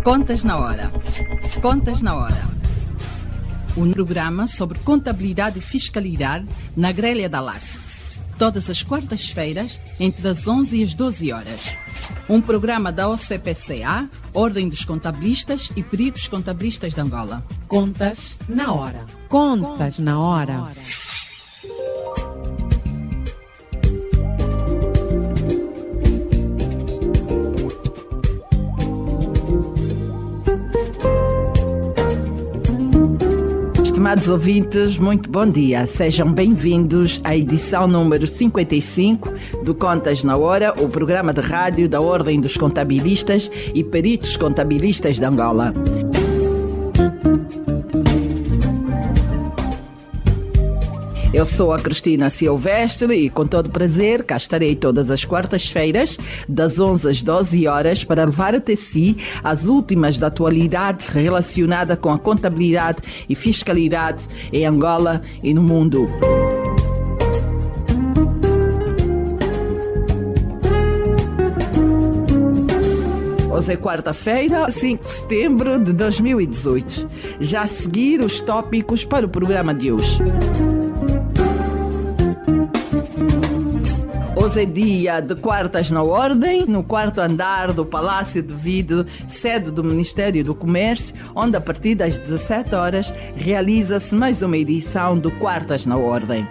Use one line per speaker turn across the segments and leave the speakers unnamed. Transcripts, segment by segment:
Contas na Hora. Contas na Hora. Um programa sobre contabilidade e fiscalidade na grelha da LAC. Todas as quartas-feiras, entre as 11 e as 12 horas. Um programa da OCPCA, Ordem dos Contabilistas e Peritos Contabilistas de Angola.
Contas na Hora.
Contas na Hora.
Estimados ouvintes, muito bom dia. Sejam bem-vindos à edição número 55 do Contas na Hora, o programa de rádio da Ordem dos Contabilistas e Peritos Contabilistas de Angola. Eu sou a Cristina Silvestre e, com todo prazer, cá estarei todas as quartas-feiras, das 11 às 12 horas, para levar até si as últimas da atualidade relacionada com a contabilidade e fiscalidade em Angola e no mundo. Hoje é quarta-feira, 5 de setembro de 2018. Já a seguir os tópicos para o programa de hoje. Hoje é dia de Quartas na Ordem, no quarto andar do Palácio de Vidro, sede do Ministério do Comércio, onde a partir das 17 horas realiza-se mais uma edição do Quartas na Ordem.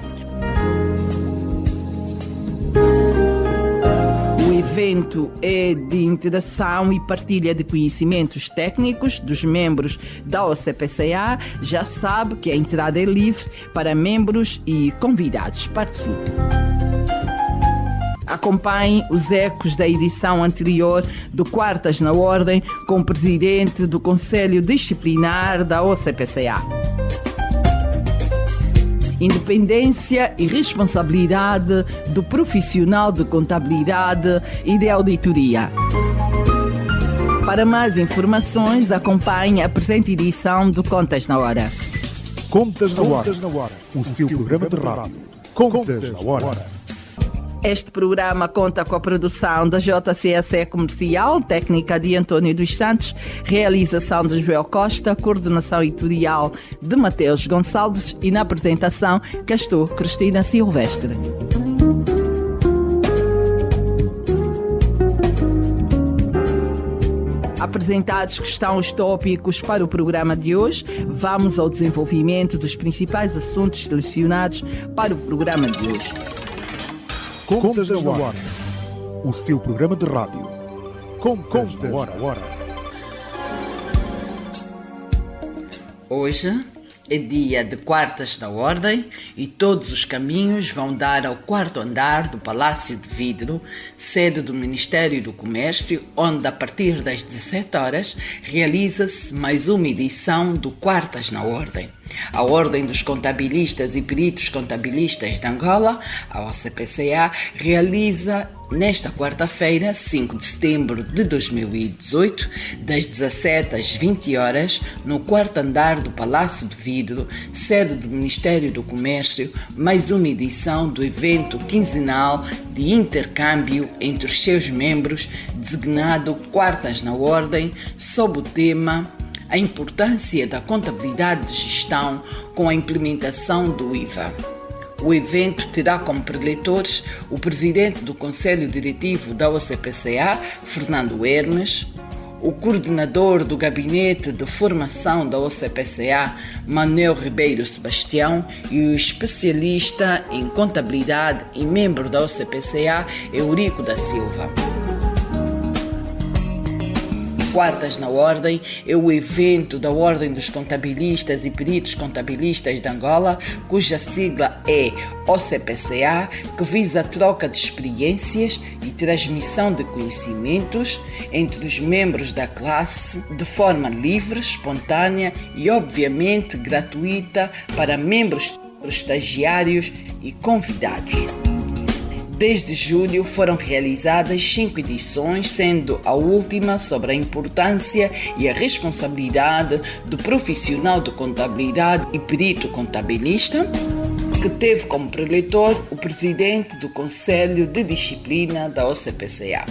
O evento é de interação e partilha de conhecimentos técnicos dos membros da OCPCA. Já sabe que a entrada é livre para membros e convidados. Participe. Acompanhe os ecos da edição anterior do Quartas na Ordem com o presidente do Conselho Disciplinar da OCPCA. Independência e responsabilidade do profissional de contabilidade e de auditoria. Para mais informações, acompanhe a presente edição do Contas na Hora.
Contas na Hora, o seu programa de rádio. Contas na Hora.
Este programa conta com a produção da JCSE Comercial, técnica de António dos Santos, realização de Joel Costa, coordenação editorial de Mateus Gonçalves e na apresentação cá estou, Cristina Silvestre. Apresentados que estão os tópicos para o programa de hoje, vamos ao desenvolvimento dos principais assuntos selecionados para o programa de hoje.
Contas na Hora, o seu programa de rádio. Contas na Hora.
Hoje é dia de Quartas da Ordem e todos os caminhos vão dar ao quarto andar do Palácio de Vidro, sede do Ministério do Comércio, onde a partir das 17 horas realiza-se mais uma edição do Quartas na Ordem. A Ordem dos Contabilistas e Peritos Contabilistas de Angola, a OCPCA, realiza nesta quarta-feira, 5 de setembro de 2018, das 17 às 20 horas, no quarto andar do Palácio de Vidro, sede do Ministério do Comércio, mais uma edição do evento quinzenal de intercâmbio entre os seus membros, designado Quartas na Ordem, sob o tema a importância da contabilidade de gestão com a implementação do IVA. O evento terá como preletores o presidente do Conselho Diretivo da OCPCA, Fernando Hermes, o coordenador do Gabinete de Formação da OCPCA, Manuel Ribeiro Sebastião, e o especialista em contabilidade e membro da OCPCA, Eurico da Silva. Quartas na Ordem é o evento da Ordem dos Contabilistas e Peritos Contabilistas de Angola, cuja sigla é OCPCA, que visa a troca de experiências e transmissão de conhecimentos entre os membros da classe de forma livre, espontânea e, obviamente, gratuita para membros, estagiários e convidados. Desde julho foram realizadas 5 edições, sendo a última sobre a importância e a responsabilidade do profissional de contabilidade e perito contabilista. que teve como preletor o presidente do Conselho de Disciplina da OCPCA.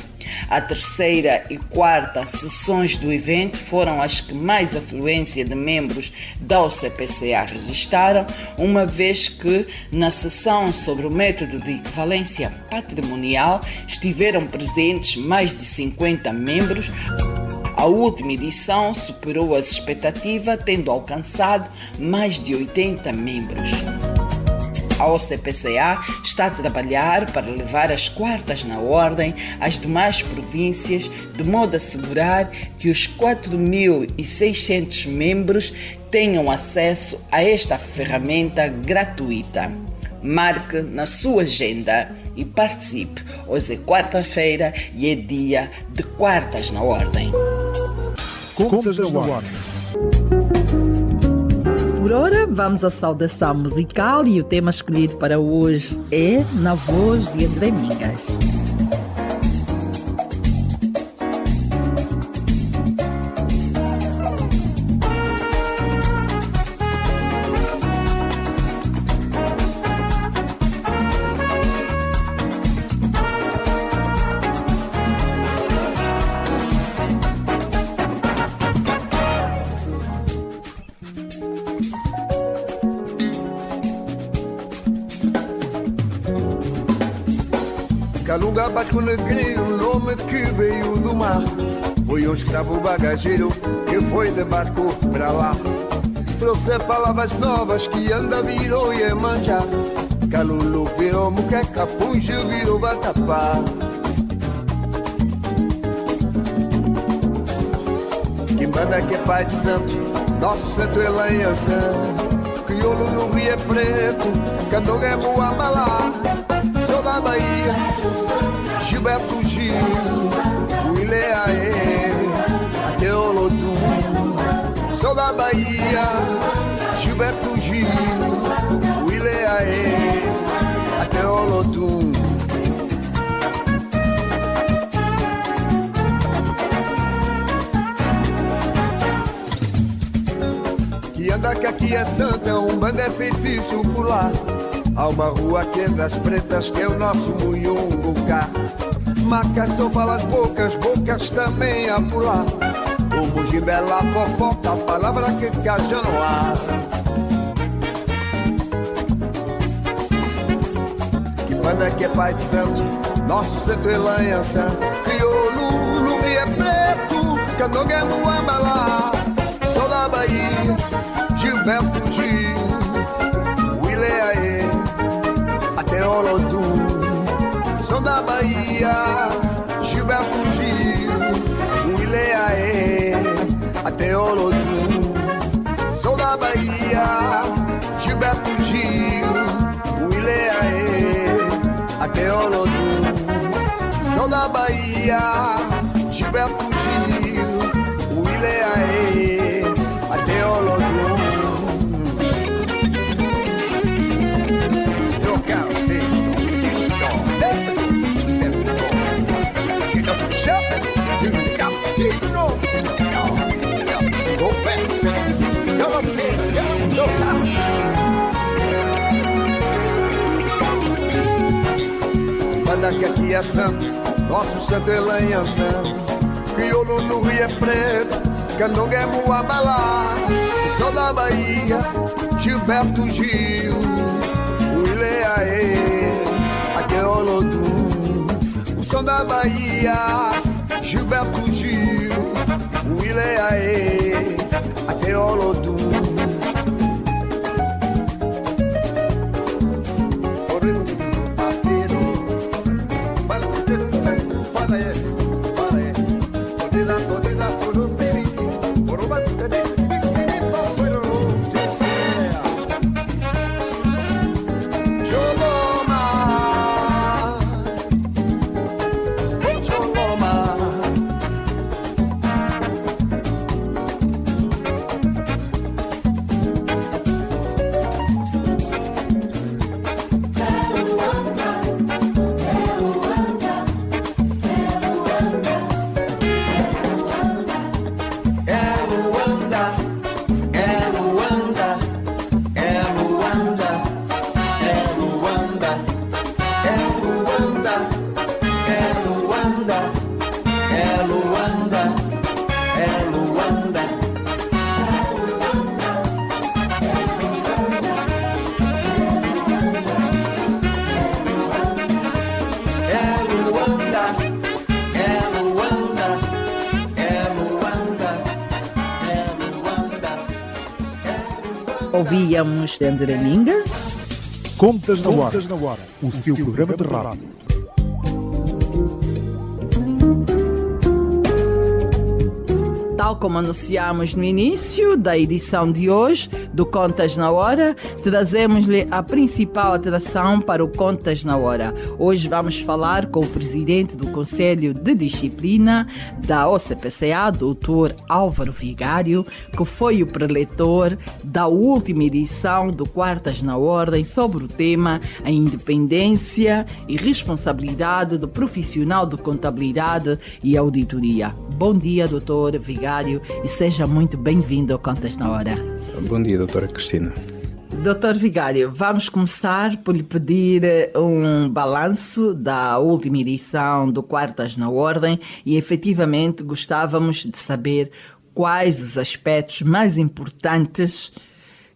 A terceira e quarta sessões do evento foram as que mais afluência de membros da OCPCA registraram, uma vez que na sessão sobre o método de equivalência patrimonial estiveram presentes mais de 50 membros. A última edição superou as expectativas, tendo alcançado mais de 80 membros. A OCPCA está a trabalhar para levar as quartas na ordem às demais províncias, de modo a assegurar que os 4.600 membros tenham acesso a esta ferramenta gratuita. Marque na sua agenda e participe. Hoje é quarta-feira e é dia de quartas na ordem.
Contas da Ordem.
Por ora, vamos à saudação musical e o tema escolhido para hoje é Na Voz de André Mingas.
Calunga Basco Negreiro, nome que veio do mar. Foi um escravo bagageiro que foi de barco para lá. Trouxe palavras novas que anda virou e é manjar. Calulu virou muqueca, punge virou batapá. Quimbanda que é pai de santo, nosso santo é lanhaçã. Crioulo no Rio é preto, candoga é Muambalá. Sou da Bahia, Gilberto Gil, Williaê, até Olodum. Sou da Bahia, Gilberto Gil, Williaê, até Olodum. Que anda que aqui é santa, bando é feitiço por lá. Há uma rua que é das pretas, que é o nosso Muyungucá. Marcação fala as bocas, bocas também há por lá. O Mujimbela fofoca, a palavra que já não há. Que banda que é pai de santo, nosso santo é lanhaçã. Crioulo no Rio é preto, candoga é Muambalá. Sou da Bahia, Gilberto Gil, Williaê, até Olodum. Sou da Bahia, Gilberto Gil, Williaê, até Olodum. Sou da Bahia, Gilberto Gil, Williaê, até Olodum. Sou da Bahia, Gilberto Gil, Williaê, até Olodum. Banda que aqui é santo, nosso santo é lanhaçã. Crioulo no Rio é preto, candoga é Muambalá. Sou da Bahia, Gilberto Gil, Williaê, até Olodum. O som da Bahia, Gilberto Gil, Williaê, até Olodum.
Ouvíamos André Minga.
Contas na Hora, o seu programa de rádio.
Tal como anunciamos no início da edição de hoje do Contas na Hora, trazemos-lhe a principal atração para o Contas na Hora. Hoje vamos falar com o presidente do Conselho de Disciplina da OCPCA, Dr. Álvaro Vigário, que foi o preletor da última edição do Quartas na Ordem sobre o tema a independência e responsabilidade do profissional de contabilidade e auditoria. Bom dia, Dr. Vigário, e seja muito bem-vindo ao Contas na Hora.
Bom dia, doutora Cristina.
Doutor Vigário, vamos começar por lhe pedir um balanço da última edição do Quartas na Ordem e, efetivamente, gostávamos de saber quais os aspectos mais importantes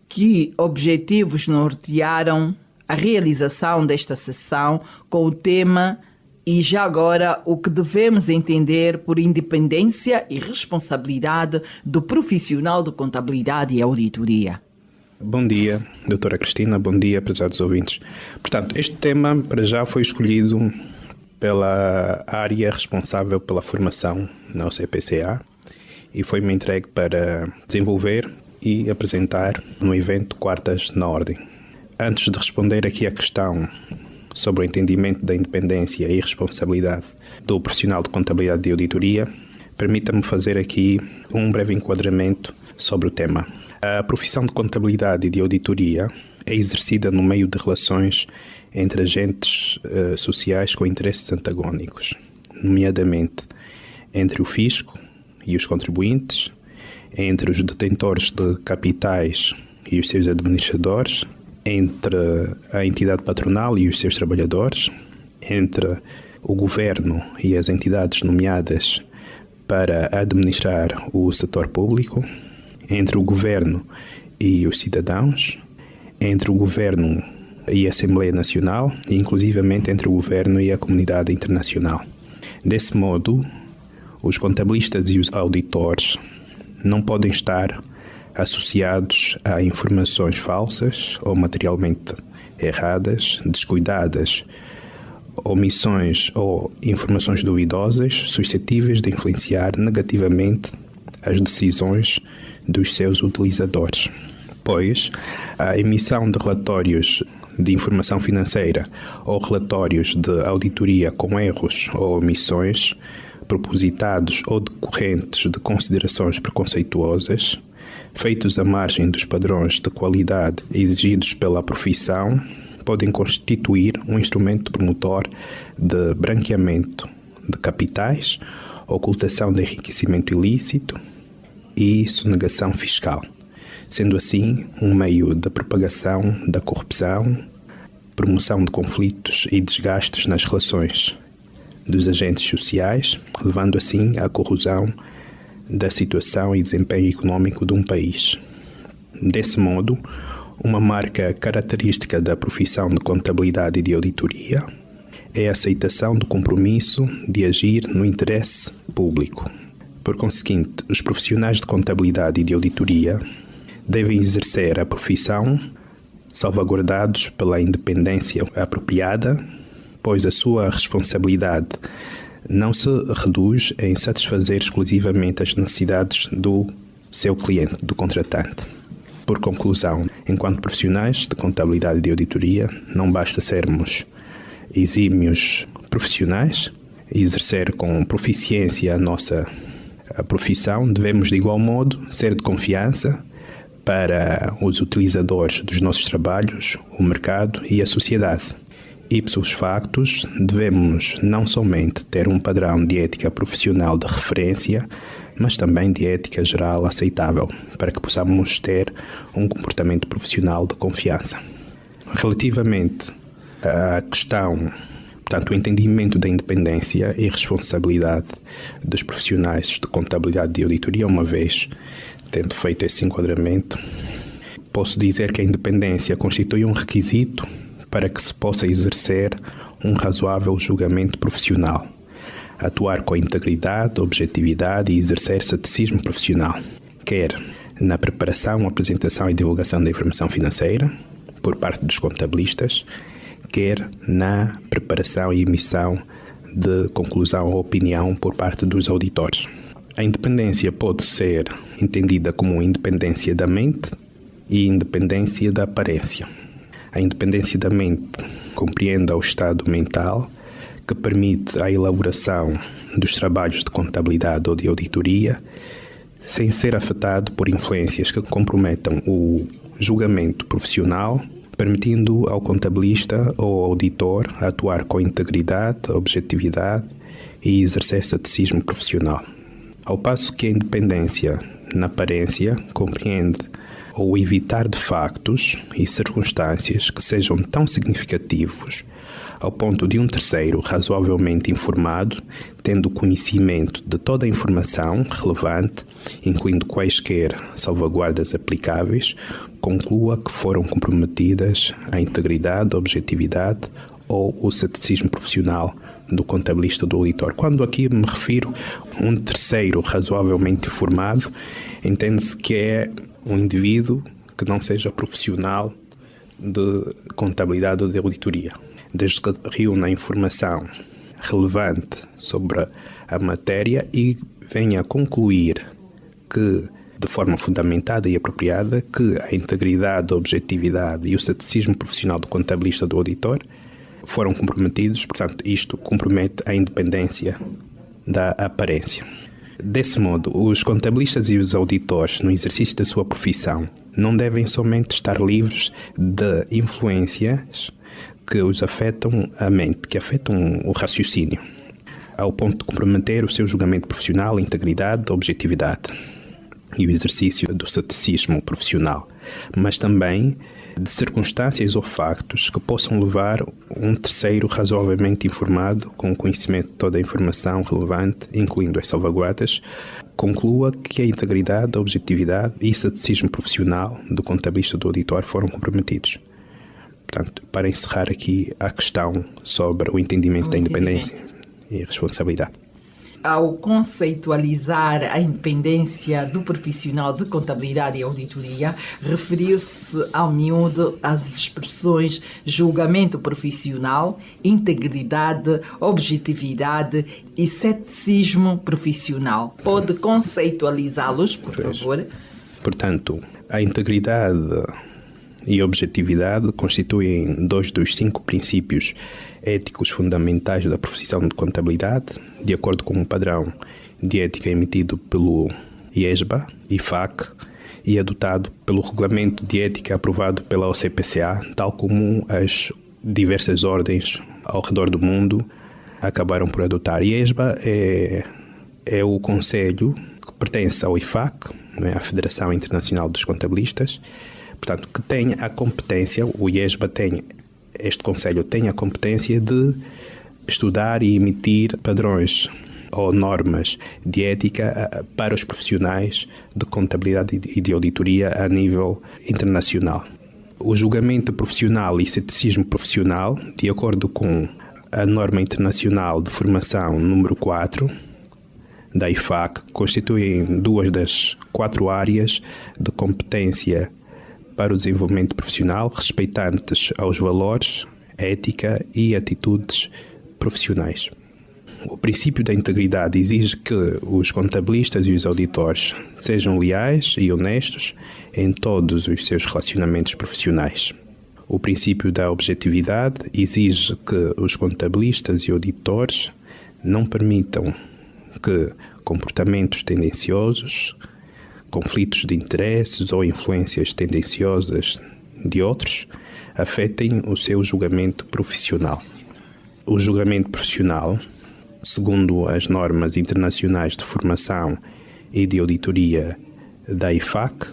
que objetivos nortearam a realização desta sessão com o tema e já agora o que devemos entender por independência e responsabilidade do profissional de contabilidade e auditoria.
Bom dia, doutora Cristina, bom dia, prezados ouvintes. Portanto, este tema para já foi escolhido pela área responsável pela formação na OCPCA e foi-me entregue para desenvolver e apresentar no evento Quartas na Ordem. Antes de responder aqui à questão sobre o entendimento da independência e responsabilidade do profissional de contabilidade e auditoria, permita-me fazer aqui um breve enquadramento sobre o tema. A profissão de contabilidade e de auditoria é exercida no meio de relações entre agentes sociais com interesses antagónicos, nomeadamente entre o fisco e os contribuintes, entre os detentores de capitais e os seus administradores, entre a entidade patronal e os seus trabalhadores, entre o governo e as entidades nomeadas para administrar o setor público, entre o governo e os cidadãos, entre o governo e a Assembleia Nacional e inclusivamente entre o governo e a comunidade internacional. Desse modo, os contabilistas e os auditores não podem estar associados a informações falsas ou materialmente erradas, descuidadas, omissões ou informações duvidosas suscetíveis de influenciar negativamente as decisões dos seus utilizadores, pois a emissão de relatórios de informação financeira ou relatórios de auditoria com erros ou omissões propositados ou decorrentes de considerações preconceituosas feitos à margem dos padrões de qualidade exigidos pela profissão, podem constituir um instrumento promotor de branqueamento de capitais, ocultação de enriquecimento ilícito e sonegação fiscal, sendo assim um meio de propagação da corrupção, promoção de conflitos e desgastes nas relações dos agentes sociais, levando assim à corrosão da situação e desempenho econômico de um país. Desse modo, uma marca característica da profissão de contabilidade e de auditoria é a aceitação do compromisso de agir no interesse público. Por conseguinte, os profissionais de contabilidade e de auditoria devem exercer a profissão salvaguardados pela independência apropriada, pois a sua responsabilidade não se reduz em satisfazer exclusivamente as necessidades do seu cliente, do contratante. Por conclusão, enquanto profissionais de contabilidade e de auditoria, não basta sermos exímios profissionais e exercer com proficiência a nossa profissão, devemos de igual modo ser de confiança para os utilizadores dos nossos trabalhos, o mercado e a sociedade. Ipsos factos, devemos não somente ter um padrão de ética profissional de referência, mas também de ética geral aceitável, para que possamos ter um comportamento profissional de confiança. Relativamente à questão, portanto, o entendimento da independência e responsabilidade dos profissionais de contabilidade e de auditoria, uma vez tendo feito esse enquadramento, posso dizer que a independência constitui um requisito para que se possa exercer um razoável julgamento profissional, atuar com integridade, objetividade e exercer ceticismo profissional, quer na preparação, apresentação e divulgação da informação financeira por parte dos contabilistas, quer na preparação e emissão de conclusão ou opinião por parte dos auditores. A independência pode ser entendida como independência da mente e independência da aparência. A independência da mente compreende o estado mental que permite a elaboração dos trabalhos de contabilidade ou de auditoria sem ser afetado por influências que comprometam o julgamento profissional, permitindo ao contabilista ou ao auditor atuar com integridade, objetividade e exercer ceticismo profissional. Ao passo que a independência na aparência compreende o evitar de factos e circunstâncias que sejam tão significativos ao ponto de um terceiro razoavelmente informado, tendo conhecimento de toda a informação relevante, incluindo quaisquer salvaguardas aplicáveis, conclua que foram comprometidas a integridade, a objetividade ou o ceticismo profissional do contabilista ou do auditor. Quando aqui me refiro a um terceiro razoavelmente informado, entende-se que é um indivíduo que não seja profissional de contabilidade ou de auditoria, desde que reúna informação relevante sobre a matéria e venha a concluir que, de forma fundamentada e apropriada, que a integridade, a objetividade e o ceticismo profissional do contabilista ou do auditor foram comprometidos. Portanto, isto compromete a independência da aparência. Desse modo, os contabilistas e os auditores, no exercício da sua profissão, não devem somente estar livres de influências que os afetam a mente, que afetam o raciocínio, ao ponto de comprometer o seu julgamento profissional, a integridade, a objetividade e o exercício do ceticismo profissional, mas também de circunstâncias ou factos que possam levar um terceiro razoavelmente informado, com conhecimento de toda a informação relevante, incluindo as salvaguardas, conclua que a integridade, a objetividade e o ceticismo profissional do contabilista ou do auditor foram comprometidos. Portanto, para encerrar aqui a questão sobre o entendimento da independência e a responsabilidade.
Ao conceitualizar a independência do profissional de contabilidade e auditoria, referiu-se ao miúdo às expressões julgamento profissional, integridade, objetividade e ceticismo profissional. Pode conceitualizá-los, por favor?
Portanto, a integridade e objetividade constituem 2 dos 5 princípios éticos fundamentais da profissão de contabilidade, de acordo com um padrão de ética emitido pelo IFAC e adotado pelo Regulamento de Ética aprovado pela OCPCA, tal como as diversas ordens ao redor do mundo acabaram por adotar. IESBA é o conselho que pertence ao IFAC, à Federação Internacional dos Contabilistas, portanto, que tem a competência, o IESBA este conselho tem a competência de estudar e emitir padrões ou normas de ética para os profissionais de contabilidade e de auditoria a nível internacional. O julgamento profissional e ceticismo profissional, de acordo com a norma internacional de formação número 4 da IFAC, constituem 2 das 4 áreas de competência para o desenvolvimento profissional, respeitantes aos valores, ética e atitudes profissionais. O princípio da integridade exige que os contabilistas e os auditores sejam leais e honestos em todos os seus relacionamentos profissionais. O princípio da objetividade exige que os contabilistas e auditores não permitam que comportamentos tendenciosos, conflitos de interesses ou influências tendenciosas de outros afetem o seu julgamento profissional. O julgamento profissional, segundo as normas internacionais de formação e de auditoria da IFAC,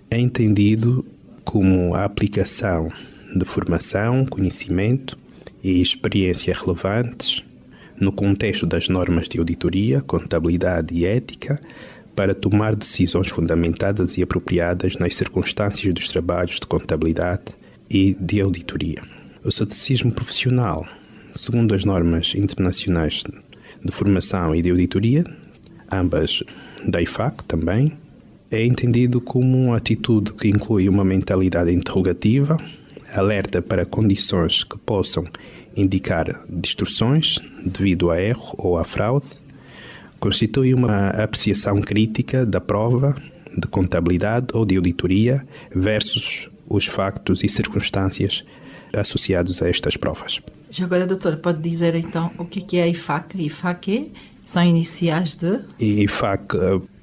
é entendido como a aplicação de formação, conhecimento e experiência relevantes no contexto das normas de auditoria, contabilidade e ética para tomar decisões fundamentadas e apropriadas nas circunstâncias dos trabalhos de contabilidade e de auditoria. O ceticismo profissional, segundo as normas internacionais de formação e de auditoria, ambas da IFAC também, é entendido como uma atitude que inclui uma mentalidade interrogativa, alerta para condições que possam indicar distorções devido a erro ou a fraude, constitui uma apreciação crítica da prova de contabilidade ou de auditoria versus os factos e circunstâncias associados a estas provas.
Já agora, doutor, pode dizer então o que é IFAC? IFAC são iniciais de?
IFAC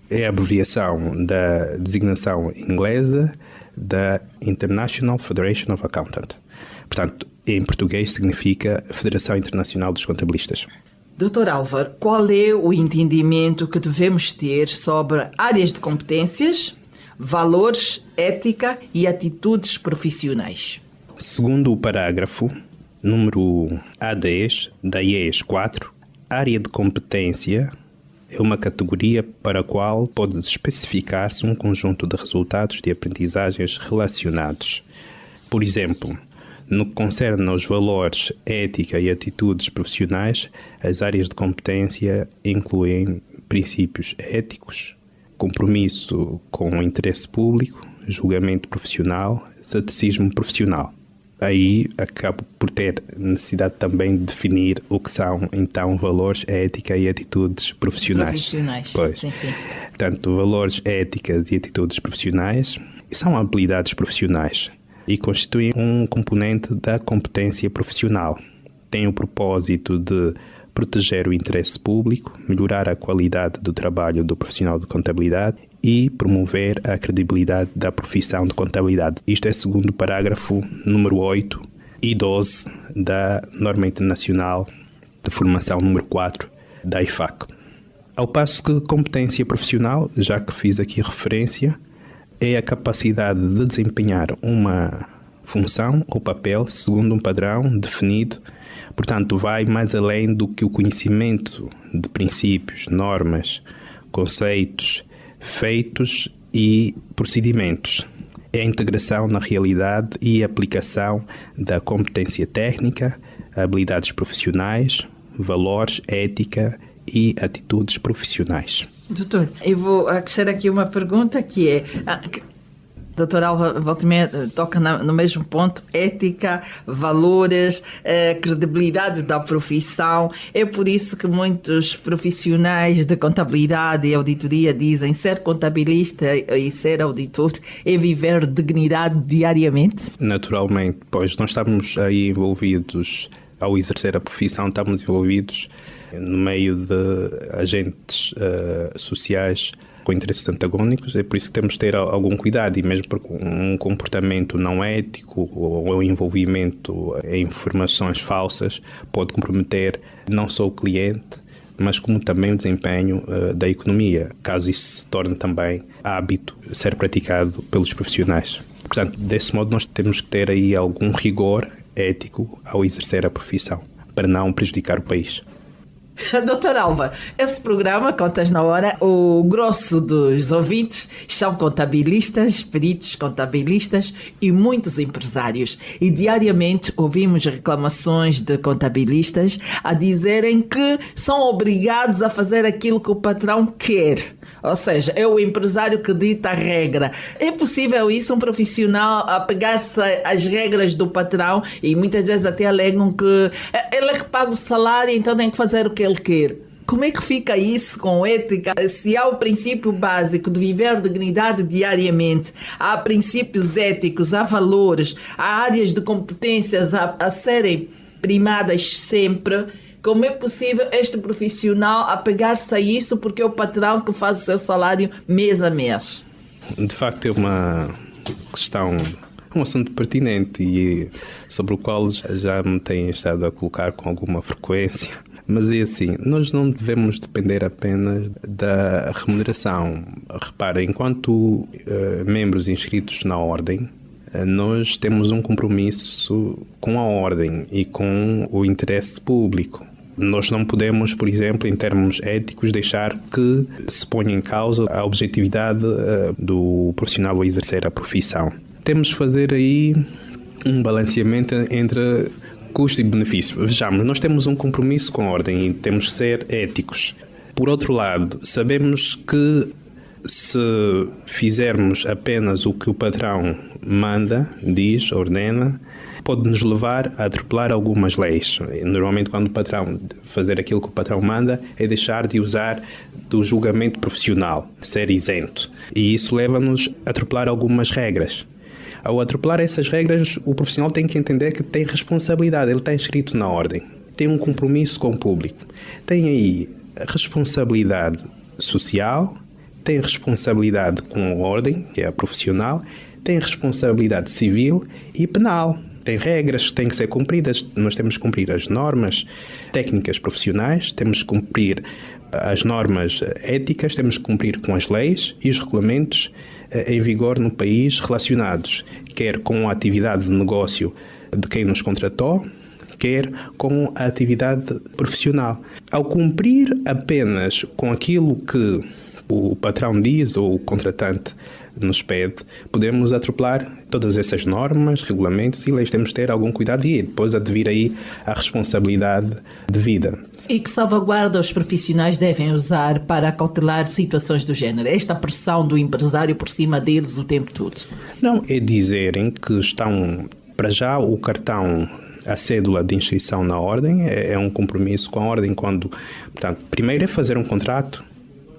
é a abreviação da designação inglesa da International Federation of Accountants. Portanto, em português significa Federação Internacional dos Contabilistas.
Doutor Álvaro, qual é o entendimento que devemos ter sobre áreas de competências, valores, ética e atitudes profissionais?
Segundo o parágrafo número A10 da IES 4, área de competência é uma categoria para a qual pode especificar-se um conjunto de resultados de aprendizagens relacionados. Por exemplo, no que concerne aos valores, ética e atitudes profissionais, as áreas de competência incluem princípios éticos, compromisso com o interesse público, julgamento profissional, ceticismo profissional. Aí acabo por ter necessidade também de definir o que são, então, valores, ética e atitudes profissionais.
Pois. Sim.
Portanto, valores, éticas e atitudes profissionais são habilidades profissionais e constituem um componente da competência profissional. Tem o propósito de proteger o interesse público, melhorar a qualidade do trabalho do profissional de contabilidade e promover a credibilidade da profissão de contabilidade. Isto é segundo o parágrafo número 8 e 12 da Norma Internacional de Formação número 4 da IFAC. Ao passo que competência profissional, já que fiz aqui referência, é a capacidade de desempenhar uma função ou papel segundo um padrão definido. Portanto, vai mais além do que o conhecimento de princípios, normas, conceitos, feitos e procedimentos. É a integração na realidade e aplicação da competência técnica, habilidades profissionais, valores, ética e atitudes profissionais.
Doutor, eu vou acrescentar aqui uma pergunta que é... Doutor Álvaro Valtimé toca no mesmo ponto, ética, valores, credibilidade da profissão. É por isso que muitos profissionais de contabilidade e auditoria dizem ser contabilista e ser auditor é viver dignidade diariamente?
Naturalmente, pois nós estamos aí envolvidos, ao exercer a profissão, estamos envolvidos no meio de agentes sociais com interesses antagónicos, é por isso que temos de ter algum cuidado, e mesmo porque um comportamento não ético ou o envolvimento em informações falsas pode comprometer não só o cliente, mas como também o desempenho da economia, caso isso se torne também hábito ser praticado pelos profissionais. Portanto, desse modo nós temos que ter aí algum rigor ético ao exercer a profissão, para não prejudicar o país.
Doutor Álvaro, esse programa, Contas na Hora, o grosso dos ouvintes são contabilistas, peritos contabilistas e muitos empresários. E diariamente ouvimos reclamações de contabilistas a dizerem que são obrigados a fazer aquilo que o patrão quer. Ou seja, é o empresário que dita a regra. É possível isso, um profissional apegar-se às regras do patrão, e muitas vezes até alegam que ele é que paga o salário, então tem que fazer o que ele quer. Como é que fica isso com ética? Se há o princípio básico de viver dignidade diariamente, há princípios éticos, há valores, há áreas de competências a serem primadas sempre, como é possível este profissional apegar-se a isso porque é o patrão que faz o seu salário mês a mês?
De facto é uma questão, um assunto pertinente e sobre o qual já me têm estado a colocar com alguma frequência. Mas é assim, nós não devemos depender apenas da remuneração. Repara, enquanto membros inscritos na ordem, nós temos um compromisso com a ordem e com o interesse público. Nós não podemos, por exemplo, em termos éticos, deixar que se ponha em causa a objetividade do profissional a exercer a profissão. Temos de fazer aí um balanceamento entre custo e benefício. Vejamos, nós temos um compromisso com a ordem e temos de ser éticos. Por outro lado, sabemos que se fizermos apenas o que o patrão manda, diz, ordena, pode nos levar a atropelar algumas leis. Normalmente, quando o patrão fazer aquilo que o patrão manda, é deixar de usar do julgamento profissional, ser isento. E isso leva-nos a atropelar algumas regras. Ao atropelar essas regras, o profissional tem que entender que tem responsabilidade, ele está inscrito na ordem, tem um compromisso com o público, tem aí responsabilidade social, tem responsabilidade com a ordem, que é a profissional, tem responsabilidade civil e penal. Tem regras que têm que ser cumpridas. Nós temos que cumprir as normas técnicas profissionais, temos que cumprir as normas éticas, temos que cumprir com as leis e os regulamentos em vigor no país relacionados, quer com a atividade de negócio de quem nos contratou, quer com a atividade profissional. Ao cumprir apenas com aquilo que o patrão diz ou o contratante nos pede, podemos atropelar todas essas normas, regulamentos e leis. Temos de ter algum cuidado e depois advir aí a responsabilidade devida.
E que salvaguarda os profissionais devem usar para acautelar situações do género? Esta pressão do empresário por cima deles o tempo todo?
Não, é dizerem que estão, para já, o cartão, a cédula de inscrição na ordem é um compromisso com a ordem quando, portanto, primeiro é fazer um contrato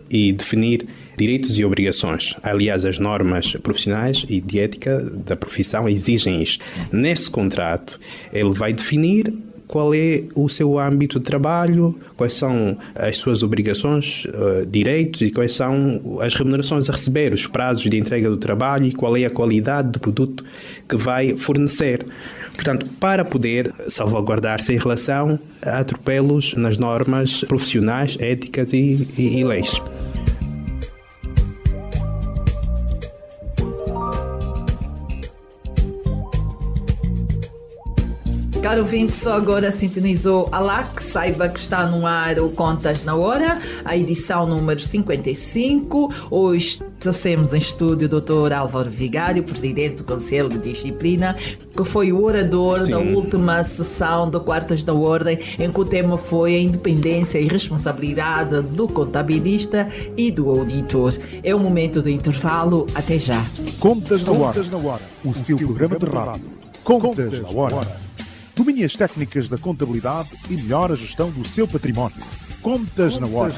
e definir direitos e obrigações. Aliás, as normas profissionais e de ética da profissão exigem isto. Nesse contrato, ele vai definir qual é o seu âmbito de trabalho, quais são as suas obrigações, direitos e quais são as remunerações a receber, os prazos de entrega do trabalho e qual é a qualidade do produto que vai fornecer. Portanto, para poder salvaguardar-se em relação a atropelos nas normas profissionais, éticas e leis.
Caro ouvinte, só agora sintonizou a LAC, saiba que está no ar o Contas na Hora, a edição número 55. Hoje trouxemos em estúdio o Dr. Álvaro Vigário, presidente do Conselho de Disciplina, que foi o orador da última sessão do Quartas da Ordem, em que o tema foi a independência e responsabilidade do contabilista e do auditor. É o momento do intervalo, até já.
Contas na Hora, o seu programa de rádio. Contas na Hora. Domine as técnicas da contabilidade e melhore a gestão do seu património. Contas na Hora.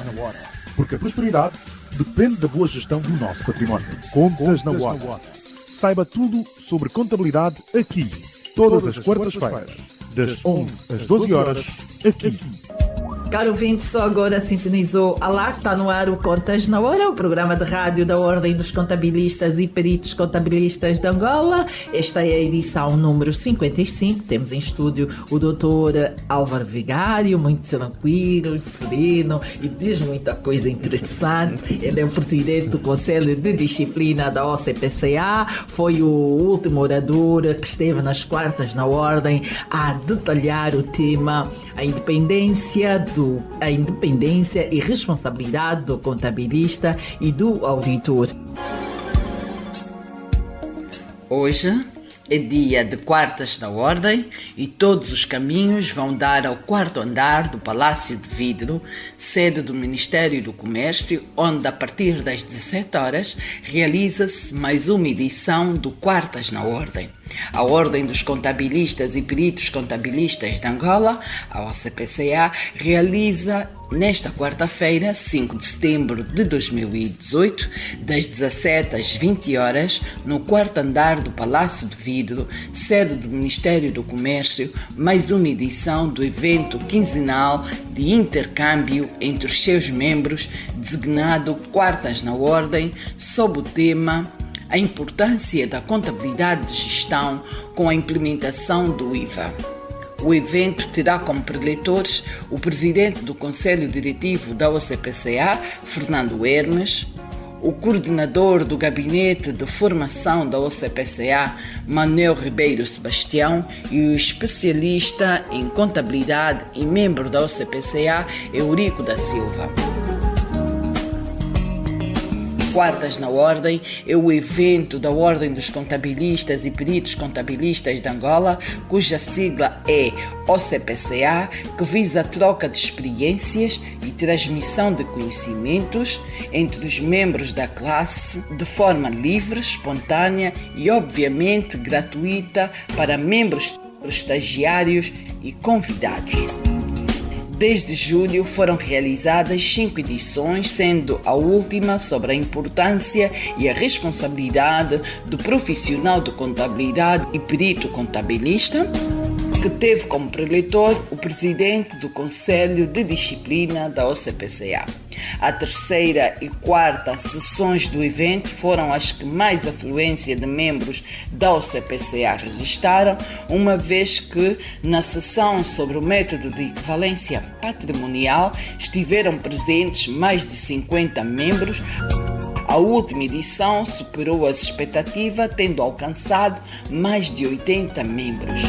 Porque a prosperidade depende da boa gestão do nosso património. Contas na Hora. Saiba tudo sobre contabilidade aqui, todas as quartas-feiras, das 11 às 12 horas, aqui.
Caro ouvinte, só agora sintonizou a LAC, está no ar o Contas na Hora, o programa de rádio da Ordem dos Contabilistas e Peritos Contabilistas de Angola. Esta é a edição número 55. Temos em estúdio o Dr. Álvaro Vigário, muito tranquilo, sereno e diz muita coisa interessante. Ele é o presidente do Conselho de Disciplina da OCPCA, foi o último orador que esteve nas Quartas na Ordem a detalhar o tema, a independência e responsabilidade do contabilista e do auditor.
Hoje é dia de Quartas da Ordem e todos os caminhos vão dar ao quarto andar do Palácio de Vidro, sede do Ministério do Comércio, onde a partir das 17 horas realiza-se mais uma edição do Quartas na Ordem. A Ordem dos Contabilistas e Peritos Contabilistas de Angola, a OCPCA, realiza nesta quarta-feira, 5 de setembro de 2018, das 17 às 20 horas, no quarto andar do Palácio de Vidro, sede do Ministério do Comércio, mais uma edição do evento quinzenal de intercâmbio entre os seus membros, designado Quartas na Ordem, sob o tema a importância da contabilidade de gestão com a implementação do IVA. O evento terá como preletores o presidente do Conselho Diretivo da OCPCA, Fernando Hermes, o coordenador do Gabinete de Formação da OCPCA, Manuel Ribeiro Sebastião, e o especialista em contabilidade e membro da OCPCA, Eurico da Silva. Quartas na Ordem é o evento da Ordem dos Contabilistas e Peritos Contabilistas de Angola, cuja sigla é OCPCA, que visa a troca de experiências e transmissão de conhecimentos entre os membros da classe de forma livre, espontânea e, obviamente, gratuita para membros, estagiários e convidados. Desde julho foram realizadas 5 edições, sendo a última sobre a importância e a responsabilidade do profissional de contabilidade e perito contabilista, que teve como preletor o presidente do Conselho de Disciplina da OCPCA. A terceira e quarta sessões do evento foram as que mais afluência de membros da OCPCA registraram, uma vez que na sessão sobre o método de equivalência patrimonial estiveram presentes mais de 50 membros. A última edição superou as expectativas, tendo alcançado mais de 80 membros.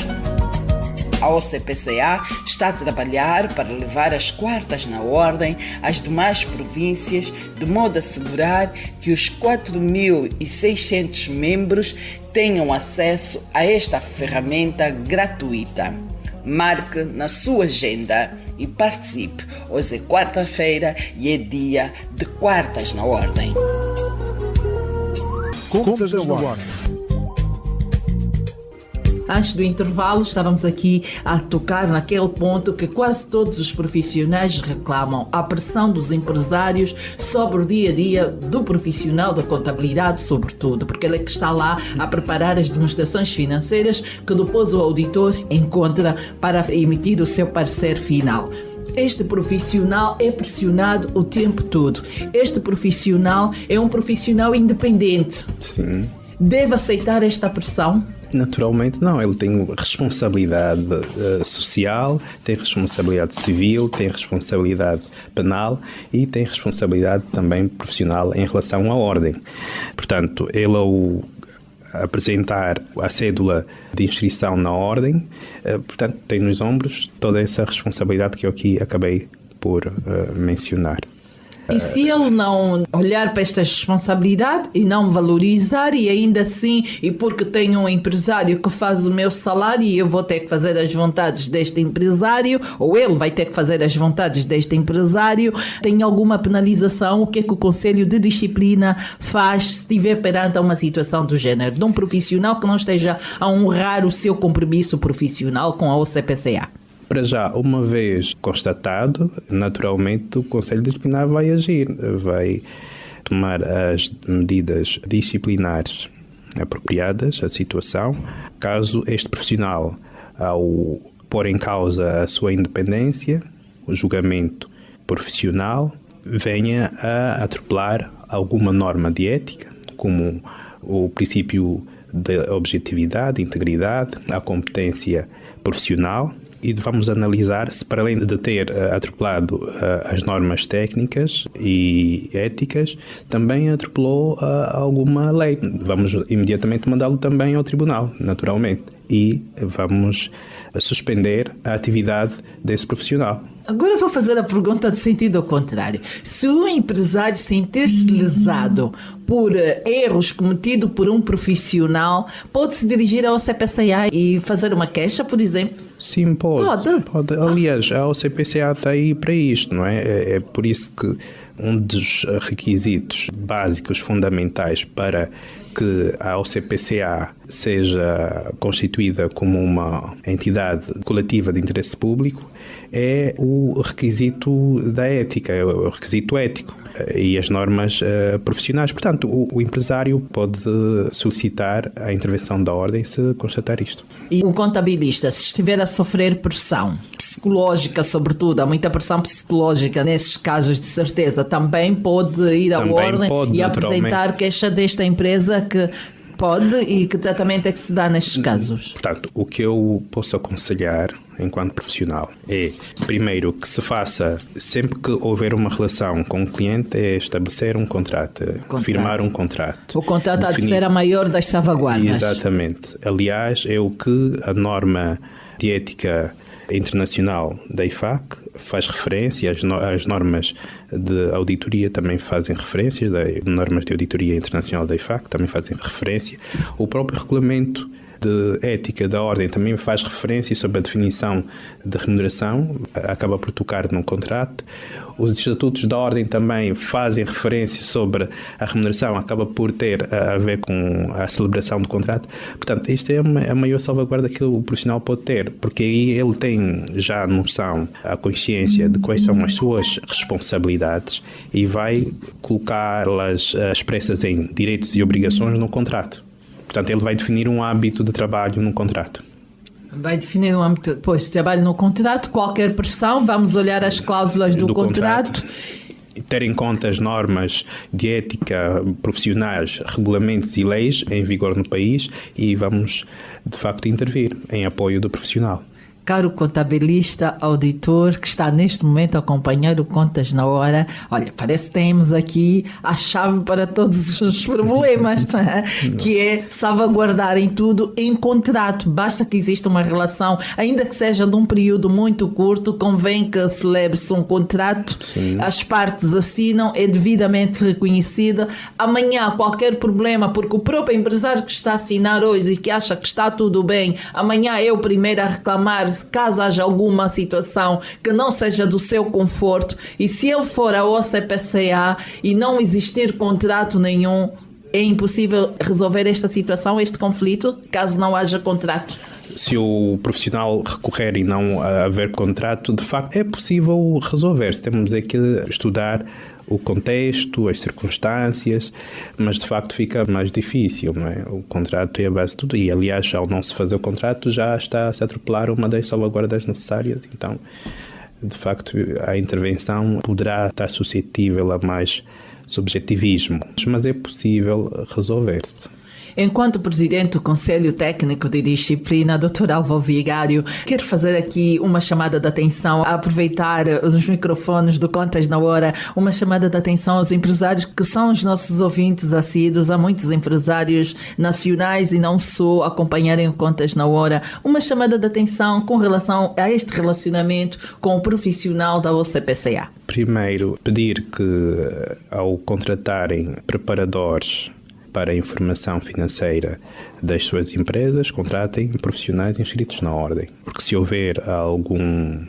A OCPCA está a trabalhar para levar as quartas na ordem às demais províncias, de modo a assegurar que os 4.600 membros tenham acesso a esta ferramenta gratuita. Marque na sua agenda e participe. Hoje é quarta-feira e é dia de Quartas na Ordem.
Contas na Hora.
Antes do intervalo, estávamos aqui a tocar naquele ponto que quase todos os profissionais reclamam: a pressão dos empresários sobre o dia-a-dia do profissional da contabilidade, sobretudo, porque ele é que está lá a preparar as demonstrações financeiras que depois o auditor encontra para emitir o seu parecer final. Este profissional é pressionado o tempo todo. Este profissional é um profissional independente.
Sim.
Deve aceitar esta pressão?
Naturalmente não, ele tem responsabilidade social, tem responsabilidade civil, tem responsabilidade penal e tem responsabilidade também profissional em relação à ordem. Portanto, ele ao apresentar a cédula de inscrição na ordem, portanto, tem nos ombros toda essa responsabilidade que eu aqui acabei por mencionar.
E se ele não olhar para esta responsabilidade e não valorizar, e ainda assim, e porque tenho um empresário que faz o meu salário e eu vou ter que fazer as vontades deste empresário, ou ele vai ter que fazer as vontades deste empresário, tem alguma penalização? O que é que o Conselho de Disciplina faz se estiver perante uma situação do género, de um profissional que não esteja a honrar o seu compromisso profissional com a OCPCA?
Para já, uma vez constatado, naturalmente o Conselho Disciplinar vai agir, vai tomar as medidas disciplinares apropriadas à situação, caso este profissional, ao pôr em causa a sua independência, o julgamento profissional, venha a atropelar alguma norma de ética, como o princípio da objetividade, integridade, a competência profissional. E vamos analisar se, para além de ter atropelado as normas técnicas e éticas, também atropelou alguma lei. Vamos imediatamente mandá-lo também ao tribunal, naturalmente. E vamos suspender a atividade desse profissional.
Agora vou fazer a pergunta de sentido ao contrário. Se um empresário sentir-se lesado por erros cometidos por um profissional, pode-se dirigir ao OCPCA e fazer uma queixa, por exemplo?
Sim, pode. Aliás, a OCPCA está aí para isto, não é? É por isso que um dos requisitos básicos, fundamentais para que a OCPCA seja constituída como uma entidade coletiva de interesse público é o requisito da ética, é o requisito ético e as normas profissionais. Portanto, o empresário pode solicitar a intervenção da ordem se constatar isto.
E o contabilista, se estiver a sofrer pressão psicológica, sobretudo, há muita pressão psicológica nesses casos, de certeza, também pode ir à ordem e apresentar queixa desta empresa que pode, e que tratamento é que se dá nestes casos?
Portanto, o que eu posso aconselhar enquanto profissional é, primeiro, que se faça, sempre que houver uma relação com o cliente, é estabelecer um contrato. Firmar um contrato.
O contrato há de ser a maior das salvaguardas.
Exatamente. Aliás, é o que a norma de ética internacional da IFAC faz referência, as normas de auditoria também fazem referência, as normas de auditoria internacional da IFAC também fazem referência, o próprio regulamento de ética da Ordem também faz referência sobre a definição de remuneração, acaba por tocar num contrato. Os estatutos da Ordem também fazem referência sobre a remuneração, acaba por ter a ver com a celebração do contrato. Portanto, isto é a maior salvaguarda que o profissional pode ter, porque aí ele tem já a noção, a consciência de quais são as suas responsabilidades e vai colocá-las expressas em direitos e obrigações no contrato. Portanto, ele vai definir um hábito de trabalho num contrato.
Vai definir um âmbito de trabalho no contrato, qualquer pressão, vamos olhar as cláusulas do contrato.
Ter em conta as normas de ética profissionais, regulamentos e leis em vigor no país e vamos, de facto, intervir em apoio do profissional.
Caro contabilista, auditor, que está neste momento a acompanhar o Contas na Hora, olha, parece que temos aqui a chave para todos os problemas, que é salvaguardarem tudo em contrato. Basta que exista uma relação, ainda que seja de um período muito curto, convém que celebre-se um contrato, sim, as partes assinam, é devidamente reconhecida. Amanhã, qualquer problema, porque o próprio empresário que está a assinar hoje e que acha que está tudo bem, amanhã é o primeiro a reclamar caso haja alguma situação que não seja do seu conforto, e se ele for ao OCPCA e não existir contrato nenhum, é impossível resolver esta situação, este conflito, caso não haja contrato.
Se o profissional recorrer e não haver contrato, de facto é possível resolver-se. Temos que estudar o contexto, as circunstâncias, mas de facto fica mais difícil, não é? O contrato é a base de tudo e, aliás, ao não se fazer o contrato já está a se atropelar uma das salvaguardas necessárias, então, de facto, a intervenção poderá estar suscetível a mais subjetivismo, mas é possível resolver-se.
Enquanto Presidente do Conselho Técnico de Disciplina, Dr. Álvaro Vigário, quero fazer aqui uma chamada de atenção, aproveitar os microfones do Contas na Hora, uma chamada de atenção aos empresários que são os nossos ouvintes assíduos. Há muitos empresários nacionais e não só acompanharem o Contas na Hora. Uma chamada de atenção com relação a este relacionamento com o profissional da OCPCA.
Primeiro, pedir que ao contratarem preparadores para a informação financeira das suas empresas, contratem profissionais inscritos na Ordem. Porque se houver algum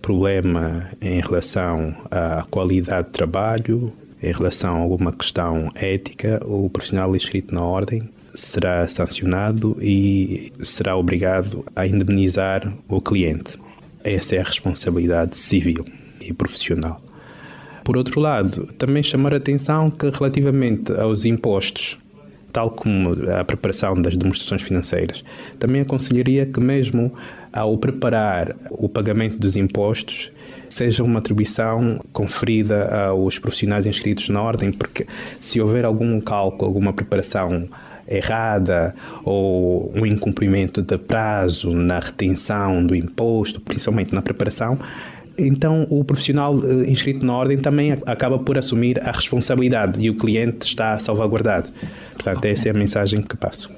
problema em relação à qualidade de trabalho, em relação a alguma questão ética, o profissional inscrito na Ordem será sancionado e será obrigado a indemnizar o cliente. Essa é a responsabilidade civil e profissional. Por outro lado, também chamar a atenção que relativamente aos impostos, tal como a preparação das demonstrações financeiras, também aconselharia que mesmo ao preparar o pagamento dos impostos seja uma atribuição conferida aos profissionais inscritos na Ordem, porque se houver algum cálculo, alguma preparação errada ou um incumprimento de prazo na retenção do imposto, principalmente na preparação, então o profissional inscrito na Ordem também acaba por assumir a responsabilidade e o cliente está salvaguardado. Portanto, essa é a mensagem que passo.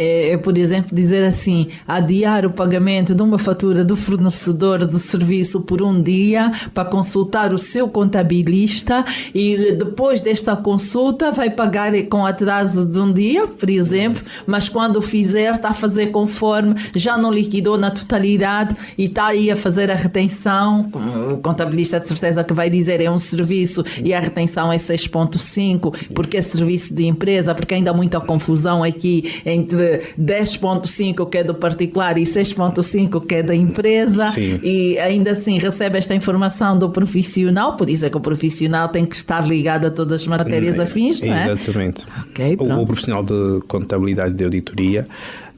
É, por exemplo, dizer assim, adiar o pagamento de uma fatura do fornecedor do serviço por um dia para consultar o seu contabilista e depois desta consulta vai pagar com atraso de um dia, por exemplo, mas quando o fizer está a fazer conforme, já não liquidou na totalidade e está aí a fazer a retenção. O contabilista de certeza que vai dizer é um serviço e a retenção é 6,5 porque é serviço de empresa, porque ainda há muita confusão aqui entre 10,5 que é do particular e 6,5 que é da empresa. Sim. E ainda assim recebe esta informação do profissional, por isso é que o profissional tem que estar ligado a todas as matérias afins, não é?
Exatamente.
Okay,
o profissional de contabilidade e de auditoria,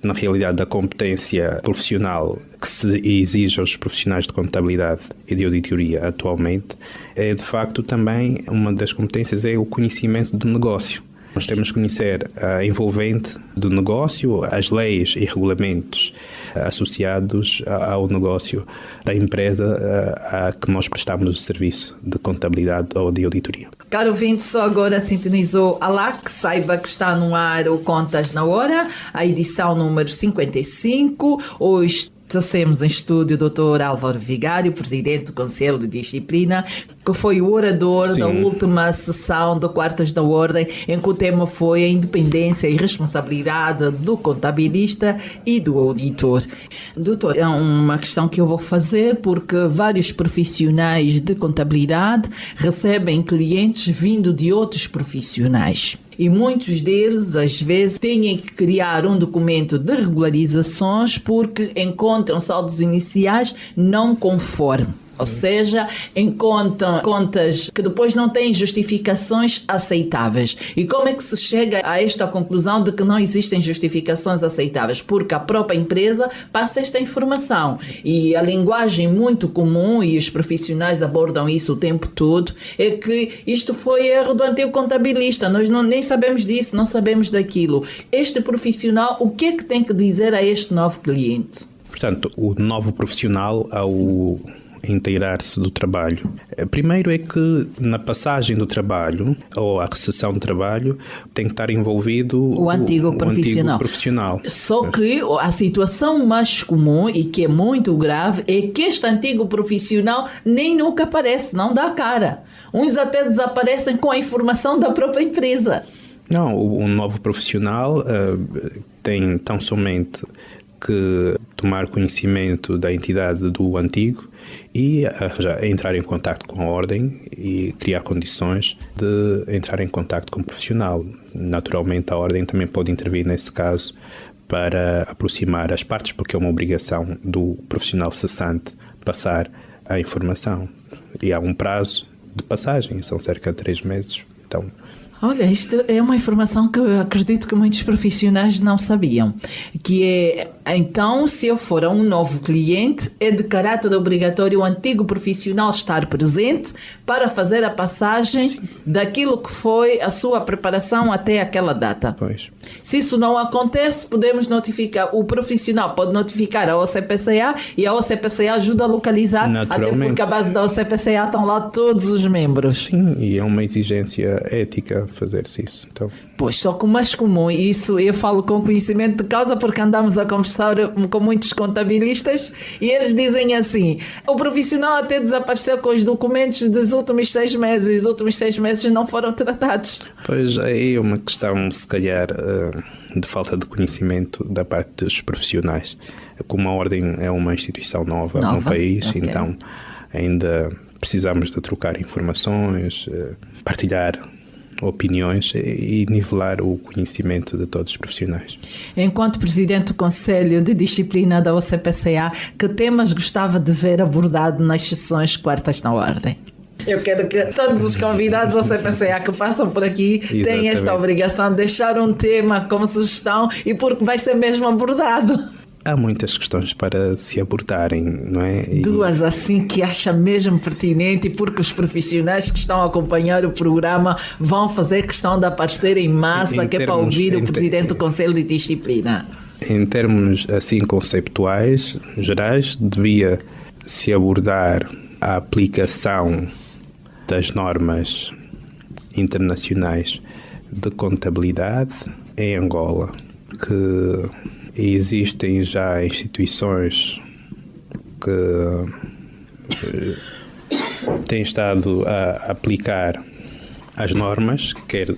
na realidade da competência profissional que se exige aos profissionais de contabilidade e de auditoria atualmente, é de facto também uma das competências é o conhecimento do negócio. Nós temos que conhecer a envolvente do negócio, as leis e regulamentos associados ao negócio da empresa a que nós prestamos o serviço de contabilidade ou de auditoria.
Caro ouvinte, só agora sintonizou a LAC, saiba que está no ar o Contas na Hora, a edição número 55. Hoje Trouxemos em estúdio o Dr. Álvaro Vigário, presidente do Conselho de Disciplina, que foi o orador da última sessão do Quartas da Ordem, em que o tema foi a independência e responsabilidade do contabilista e do auditor. Doutor, é uma questão que eu vou fazer porque vários profissionais de contabilidade recebem clientes vindo de outros profissionais. E muitos deles, às vezes, têm que criar um documento de regularizações porque encontram saldos iniciais não conforme. Ou seja, encontram contas que depois não têm justificações aceitáveis. E como é que se chega a esta conclusão de que não existem justificações aceitáveis? Porque a própria empresa passa esta informação. E a linguagem muito comum, e os profissionais abordam isso o tempo todo, é que isto foi erro do antigo contabilista. Nós nem sabemos disso, não sabemos daquilo. Este profissional, o que é que tem que dizer a este novo cliente?
Portanto, o novo profissional ao inteirar-se do trabalho. Primeiro é que na passagem do trabalho ou a recessão do trabalho tem que estar envolvido
o antigo profissional. Só que a situação mais comum e que é muito grave é que este antigo profissional nem nunca aparece, não dá cara. Uns até desaparecem com a informação da própria empresa.
Não, o novo profissional tem tão somente que tomar conhecimento da entidade do antigo e já entrar em contacto com a ordem e criar condições de entrar em contacto com o profissional. Naturalmente, a ordem também pode intervir nesse caso para aproximar as partes, porque é uma obrigação do profissional cessante passar a informação. E há um prazo de passagem, são cerca de 3 meses. Então,
olha, isto é uma informação que eu acredito que muitos profissionais não sabiam, que é, então, se eu for a um novo cliente, é de caráter obrigatório o antigo profissional estar presente para fazer a passagem daquilo que foi a sua preparação até aquela data.
Pois.
Se isso não acontece, podemos notificar, o profissional pode notificar a OCPCA e a OCPCA ajuda a localizar, até porque a base da OCPCA estão lá todos os membros.
Sim, e é uma exigência ética fazer-se isso. Então,
pois, só que o mais comum, e isso eu falo com conhecimento de causa porque andamos a conversar com muitos contabilistas e eles dizem assim, o profissional até desapareceu com os documentos dos últimos 6 meses, os últimos 6 meses não foram tratados.
Pois, aí é uma questão, se calhar, de falta de conhecimento da parte dos profissionais. Como a ordem é uma instituição nova no país, okay. Então ainda precisamos de trocar informações, partilhar opiniões e nivelar o conhecimento de todos os profissionais.
Enquanto Presidente do Conselho de Disciplina da OCPCA, que temas gostava de ver abordado nas sessões Quartas na Ordem? Eu quero que todos os convidados ao CPCA que passam por aqui tenham esta obrigação de deixar um tema como sugestão e porque vai ser mesmo abordado.
Há muitas questões para se abordarem, não é?
Duas assim que acha mesmo pertinente, porque os profissionais que estão a acompanhar o programa vão fazer questão de aparecer em massa, que é para ouvir o Presidente do Conselho de Disciplina.
Em termos assim conceptuais, gerais, devia se abordar a aplicação das normas internacionais de contabilidade em Angola, que existem já instituições que têm estado a aplicar as normas, quer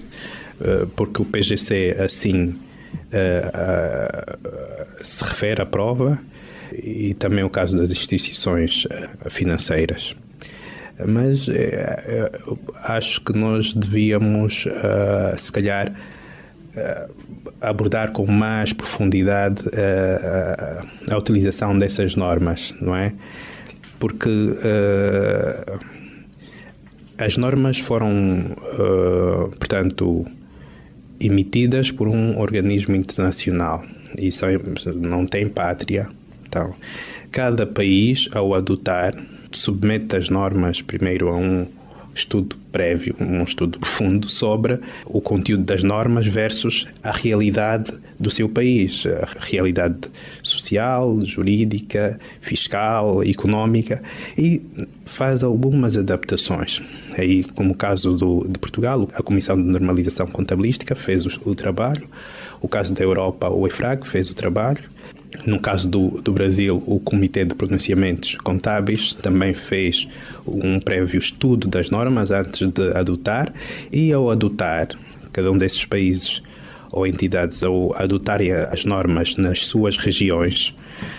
porque o PGC assim se refere à prova, e também o caso das instituições financeiras. Mas acho que nós devíamos, se calhar, abordar com mais profundidade a utilização dessas normas, não é? Porque as normas foram, portanto, emitidas por um organismo internacional e não tem pátria. Então, cada país, ao adotar, submete as normas primeiro a um estudo prévio, um estudo profundo sobre o conteúdo das normas versus a realidade do seu país, a realidade social, jurídica, fiscal, económica, e faz algumas adaptações. Aí, como o caso de Portugal, a Comissão de Normalização Contabilística fez o trabalho, o caso da Europa, o EFRAG fez o trabalho, No caso do Brasil, o Comitê de Pronunciamentos Contábeis também fez um prévio estudo das normas antes de adotar, e ao adotar, cada um desses países ou entidades, ao adotarem as normas nas suas regiões,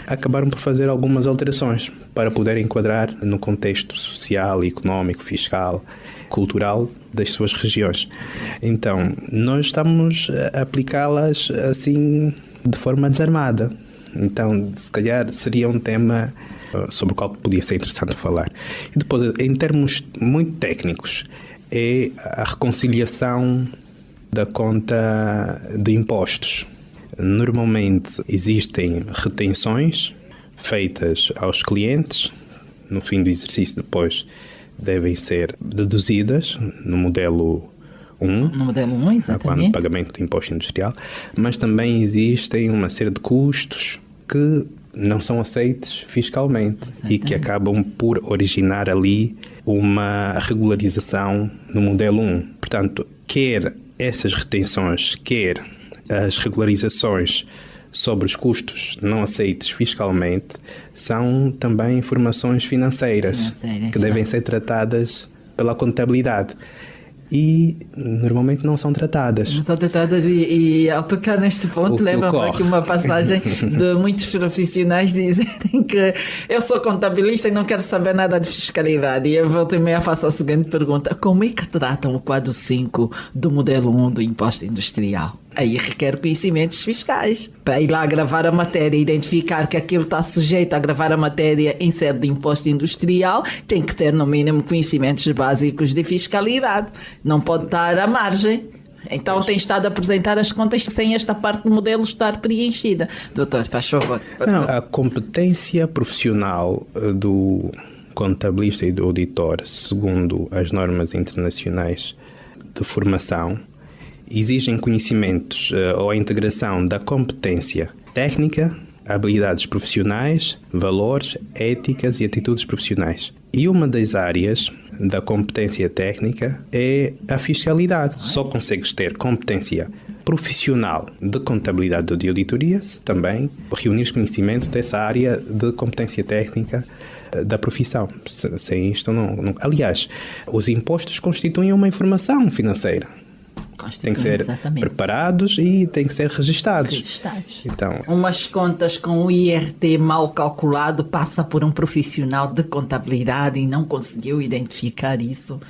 acabaram por fazer algumas alterações para poder enquadrar no contexto social, económico, fiscal, cultural das suas regiões. Então, nós estamos a aplicá-las assim de forma desarmada. Então, se calhar seria um tema sobre o qual podia ser interessante falar. E depois, em termos muito técnicos, é a reconciliação da conta de impostos. Normalmente existem retenções feitas aos clientes, no fim do exercício depois devem ser deduzidas no modelo 1,
No modelo 1, exatamente.
quando pagamento de imposto industrial, mas também existem uma série de custos que não são aceitos fiscalmente e que acabam por originar ali uma regularização no modelo 1. Portanto, quer essas retenções, quer as regularizações sobre os custos não aceitos fiscalmente, são também informações financeiras que devem ser tratadas pela contabilidade. E normalmente não são tratadas.
Não são tratadas e ao tocar neste ponto leva-me aqui uma passagem de muitos profissionais dizerem que eu sou contabilista e não quero saber nada de fiscalidade. E eu volto e meia faço a seguinte pergunta: como é que tratam o quadro 5 do modelo 1 do imposto industrial? Aí requer conhecimentos fiscais. Para ir lá gravar a matéria e identificar que aquilo está sujeito a gravar a matéria em sede de imposto industrial, tem que ter no mínimo conhecimentos básicos de fiscalidade. Não pode estar à margem. Então tem estado a apresentar as contas sem esta parte do modelo estar preenchida. Doutor, faz favor.
Não, a competência profissional do contabilista e do auditor, segundo as normas internacionais de formação, exigem conhecimentos ou a integração da competência técnica, habilidades profissionais, valores, éticas e atitudes profissionais. E uma das áreas da competência técnica é a fiscalidade. Só consegues ter competência profissional de contabilidade ou de auditoria se também reunires conhecimento dessa área de competência técnica da profissão. Sem isto não. Aliás, os impostos constituem uma informação financeira. Têm que ser preparados e têm que ser registados. Então,
umas contas com o IRT mal calculado passa por um profissional de contabilidade e não conseguiu identificar isso.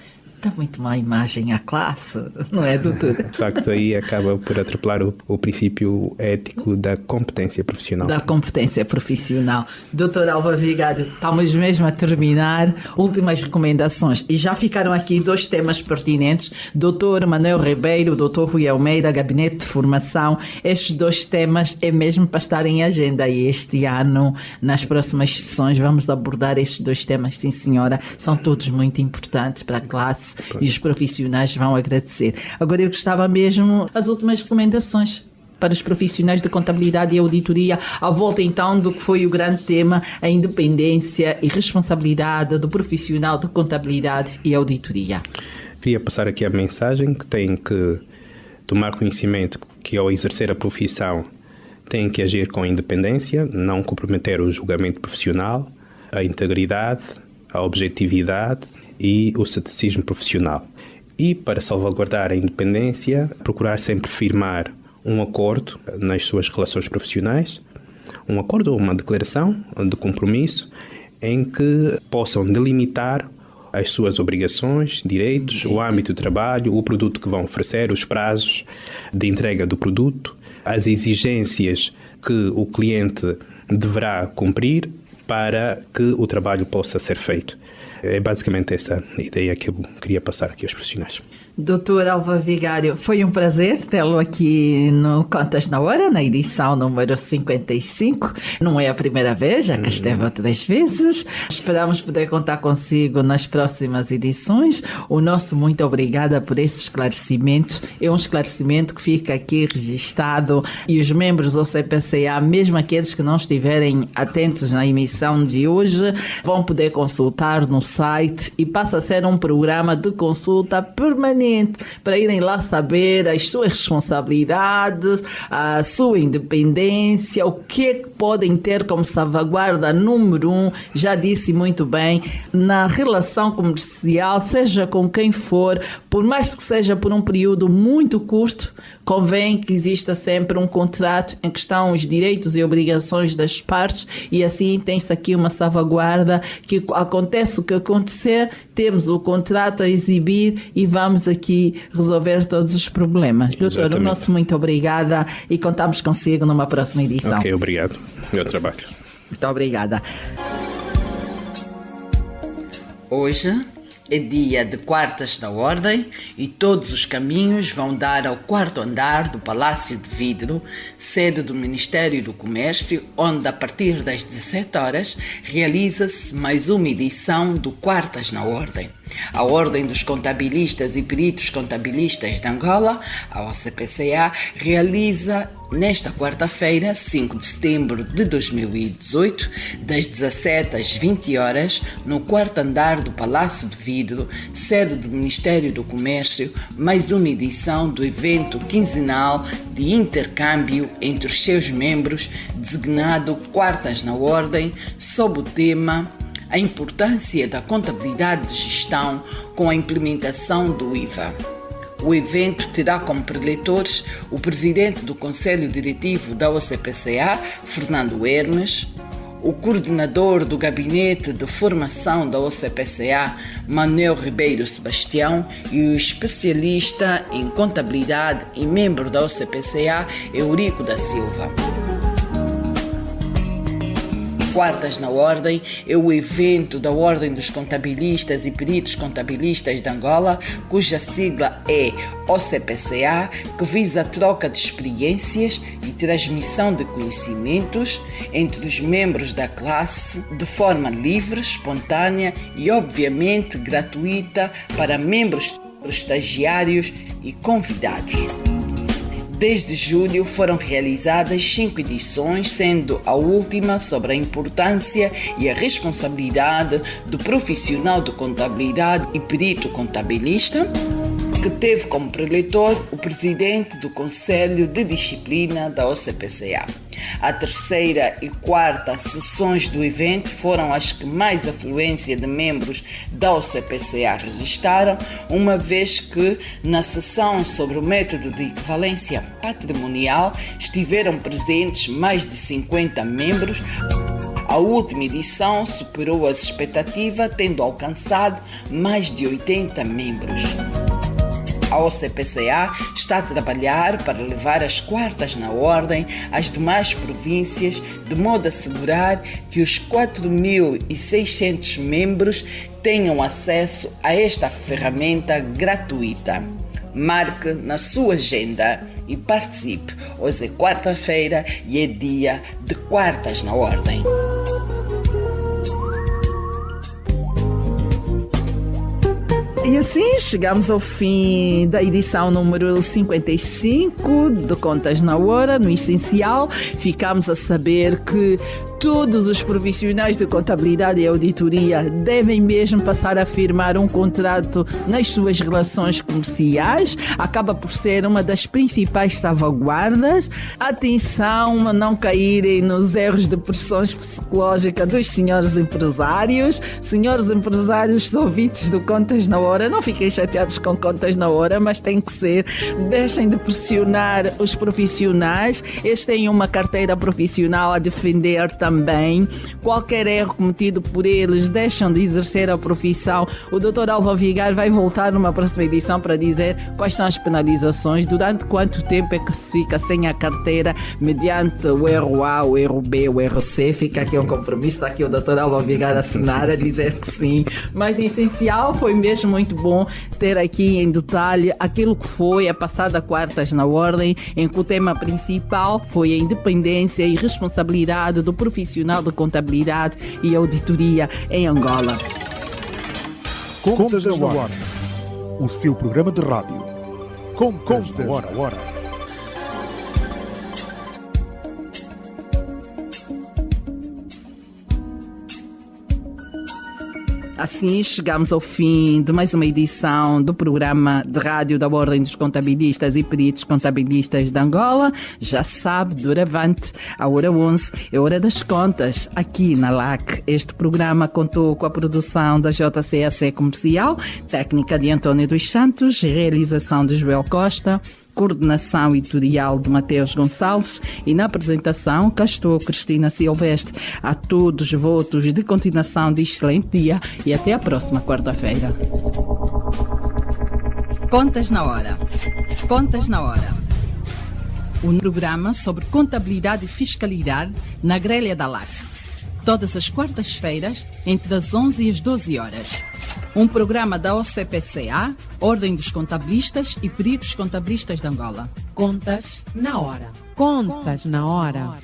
Dá muito má imagem à classe, não é, doutor?
De facto, aí acaba por atropelar o princípio ético da competência profissional.
Da competência profissional. Doutor Alva Vigário, estamos mesmo a terminar. Últimas recomendações. E já ficaram aqui 2 temas pertinentes. Doutor Manuel Ribeiro, doutor Rui Almeida, Gabinete de Formação. Estes 2 temas é mesmo para estar em agenda. E este ano, nas próximas sessões, vamos abordar estes 2 temas, sim senhora. São todos muito importantes para a classe. E os profissionais vão agradecer. Agora eu gostava mesmo as últimas recomendações para os profissionais de contabilidade e auditoria, à volta então do que foi o grande tema, a independência e responsabilidade do profissional de contabilidade e auditoria.
Queria passar aqui a mensagem que tem que tomar conhecimento que ao exercer a profissão tem que agir com independência, não comprometer o julgamento profissional, a integridade, a objetividade e o ceticismo profissional. E para salvaguardar a independência, procurar sempre firmar um acordo nas suas relações profissionais, um acordo ou uma declaração de compromisso em que possam delimitar as suas obrigações, direitos, o âmbito de trabalho, o produto que vão oferecer, os prazos de entrega do produto, as exigências que o cliente deverá cumprir para que o trabalho possa ser feito. É basicamente essa ideia que eu queria passar aqui aos profissionais.
Doutor Alva Vigário, foi um prazer tê-lo aqui no Contas na Hora, na edição número 55. Não é a primeira vez, já que esteve 3 vezes. Esperamos poder contar consigo nas próximas edições. O nosso muito obrigada por esse esclarecimento. É um esclarecimento que fica aqui registado e os membros do CPCA, mesmo aqueles que não estiverem atentos na emissão de hoje, vão poder consultar no site e passa a ser um programa de consulta permanente para irem lá saber as suas responsabilidades, a sua independência, o que é que podem ter como salvaguarda número 1, já disse muito bem, na relação comercial, seja com quem for, por mais que seja por um período muito curto, convém que exista sempre um contrato em que estão os direitos e obrigações das partes e assim tem-se aqui uma salvaguarda que acontece o que acontecer, temos o contrato a exibir e vamos aqui resolver todos os problemas. Doutor, o nosso muito obrigada e contamos consigo numa próxima edição.
Ok, obrigado. Meu trabalho.
Muito obrigada.
Hoje é dia de quartas da ordem e todos os caminhos vão dar ao quarto andar do Palácio de Vidro, sede do Ministério do Comércio, onde a partir das 17 horas realiza-se mais uma edição do Quartas na Ordem. A Ordem dos Contabilistas e Peritos Contabilistas de Angola, a OCPCA, realiza nesta quarta-feira, 5 de setembro de 2018, das 17 às 20 horas, no quarto andar do Palácio de Vidro, sede do Ministério do Comércio, mais uma edição do evento quinzenal de intercâmbio entre os seus membros, designado Quartas na Ordem, sob o tema A importância da contabilidade de gestão com a implementação do IVA. O evento terá como preletores o presidente do Conselho Diretivo da OCPCA, Fernando Hermes, o coordenador do Gabinete de Formação da OCPCA, Manuel Ribeiro Sebastião, e o especialista em contabilidade e membro da OCPCA, Eurico da Silva. Quartas na Ordem é o evento da Ordem dos Contabilistas e Peritos Contabilistas de Angola, cuja sigla é OCPCA, que visa a troca de experiências e transmissão de conhecimentos entre os membros da classe de forma livre, espontânea e, obviamente, gratuita para membros, estagiários e convidados. Desde julho foram realizadas 5 edições, sendo a última sobre a importância e a responsabilidade do profissional de contabilidade e perito contabilista, que teve como preletor o presidente do Conselho de Disciplina da OCPCA. A terceira e quarta sessões do evento foram as que mais afluência de membros da OCPCA registraram, uma vez que na sessão sobre o método de equivalência patrimonial estiveram presentes mais de 50 membros. A última edição superou as expectativas, tendo alcançado mais de 80 membros. A OCPCA está a trabalhar para levar as quartas na ordem às demais províncias, de modo a assegurar que os 4.600 membros tenham acesso a esta ferramenta gratuita. Marque na sua agenda e participe. Hoje é quarta-feira e é dia de quartas na ordem.
E assim chegamos ao fim da edição número 55 do Contas na Hora. No essencial, ficamos a saber que todos os profissionais de contabilidade e auditoria devem mesmo passar a firmar um contrato nas suas relações comerciais. Acaba por ser uma das principais salvaguardas. Atenção a não caírem nos erros de pressões psicológicas dos senhores empresários. Senhores empresários, ouvintes do Contas na Hora, não fiquem chateados com Contas na Hora, mas tem que ser. Deixem de pressionar os profissionais. Eles têm uma carteira profissional a defender também. Qualquer erro cometido por eles deixam de exercer a profissão. O Dr. Alva Vigar vai voltar numa próxima edição para dizer quais são as penalizações, durante quanto tempo é que se fica sem a carteira mediante o erro A, o erro B, o erro C. Fica aqui um compromisso, está aqui o Dr. Alva Vigar a assinar, a dizer que sim. Mas, em essencial, foi mesmo muito bom ter aqui em detalhe aquilo que foi a passada quartas na ordem, em que o tema principal foi a independência e responsabilidade do profissional de contabilidade e auditoria em Angola.
Contas na Hora, o seu programa de rádio. Contas na Hora.
Assim chegamos ao fim de mais uma edição do programa de rádio da Ordem dos Contabilistas e Peritos Contabilistas de Angola. Já sabe, doravante, a hora 11 é hora das contas, aqui na LAC. Este programa contou com a produção da JCAC Comercial, técnica de António dos Santos, realização de Joel Costa, coordenação editorial de Mateus Gonçalves e na apresentação cá estou, Cristina Silvestre. A todos votos de continuação de excelente dia e até a próxima quarta-feira. Contas na Hora. Contas na Hora. Um programa sobre contabilidade e fiscalidade na grelha da LAC. Todas as quartas-feiras, entre as 11 e as 12 horas. Um programa da OCPCA, Ordem dos Contabilistas e Peritos Contabilistas de Angola.
Contas na hora. Contas na hora.